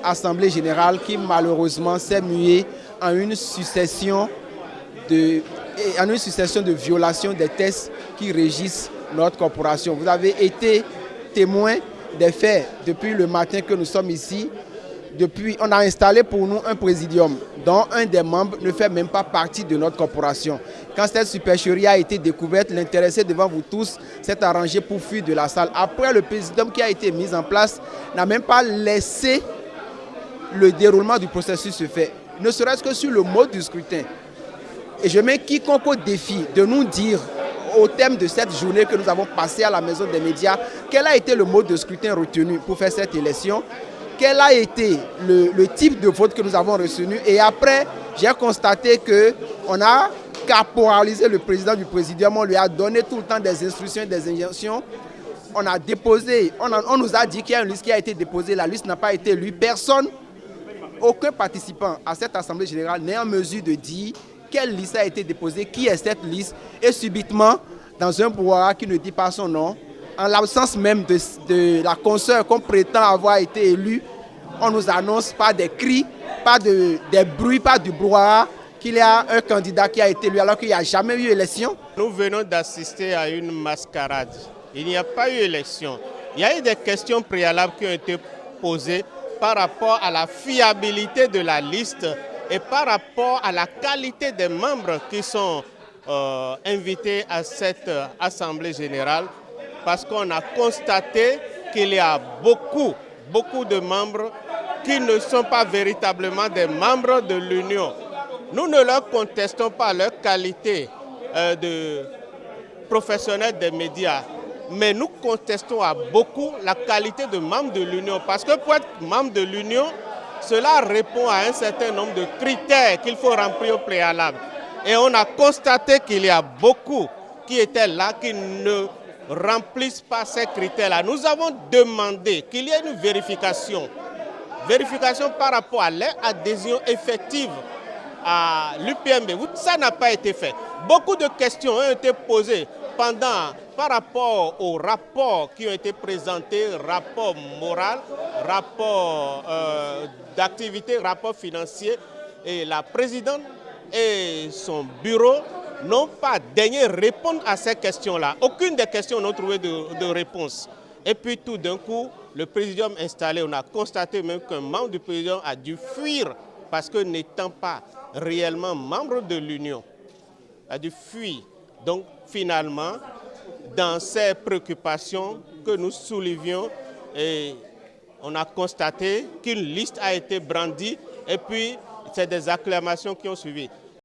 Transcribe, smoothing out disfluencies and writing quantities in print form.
assemblée générale qui malheureusement s'est muée en une succession de violations des textes qui régissent notre corporation. Vous avez été témoin des faits depuis le matin que nous sommes ici. On a installé pour nous un présidium dont un des membres ne fait même pas partie de notre corporation. Quand cette supercherie a été découverte, l'intéressé devant vous tous s'est arrangé pour fuir de la salle. Après, le présidium qui a été mis en place n'a même pas laissé le déroulement du processus se faire, ne serait-ce que sur le mode du scrutin. Et je mets quiconque au défi de nous dire au thème de cette journée que nous avons passée à la Maison des médias, quel a été le mode de scrutin retenu pour faire cette élection, quel a été le type de vote que nous avons retenu. Et après, j'ai constaté qu'on a caporalisé le président du présidium, on lui a donné tout le temps des instructions et des injonctions. On a déposé, on nous a dit qu'il y a une liste qui a été déposée, la liste n'a pas été lue. Personne, aucun participant à cette assemblée générale n'est en mesure de dire quelle liste a été déposée, qui est cette liste. Et subitement, dans un brouhaha qui ne dit pas son nom, en l'absence même de la consoeur qu'on prétend avoir été élue, on nous annonce par des cris, par des bruits, par du brouhaha, qu'il y a un candidat qui a été élu alors qu'il n'y a jamais eu élection. Nous venons d'assister à une mascarade. Il n'y a pas eu élection. Il y a eu des questions préalables qui ont été posées par rapport à la fiabilité de la liste et par rapport à la qualité des membres qui sont invités à cette assemblée générale. Parce qu'on a constaté qu'il y a beaucoup de membres qui ne sont pas véritablement des membres de l'Union. Nous ne leur contestons pas leur qualité de professionnels des médias, mais nous contestons à beaucoup la qualité de membre de l'Union. Parce que pour être membre de l'Union, cela répond à un certain nombre de critères qu'il faut remplir au préalable. Et on a constaté qu'il y a beaucoup qui étaient là, qui ne remplissent pas ces critères-là. Nous avons demandé qu'il y ait une vérification par rapport à leur adhésion effective à l'UPMB. Ça n'a pas été fait. Beaucoup de questions ont été posées par rapport aux rapports qui ont été présentés, rapport moral, rapport d'activité, rapport financier. Et la présidente et son bureau n'ont pas daigné répondre à ces questions-là. Aucune des questions n'a trouvé de réponse. Et puis tout d'un coup, le présidium installé, on a constaté même qu'un membre du présidium a dû fuir parce que n'étant pas réellement membre de l'Union, a dû fuir. Donc finalement, dans ces préoccupations que nous soulevions, on a constaté qu'une liste a été brandie et puis c'est des acclamations qui ont suivi.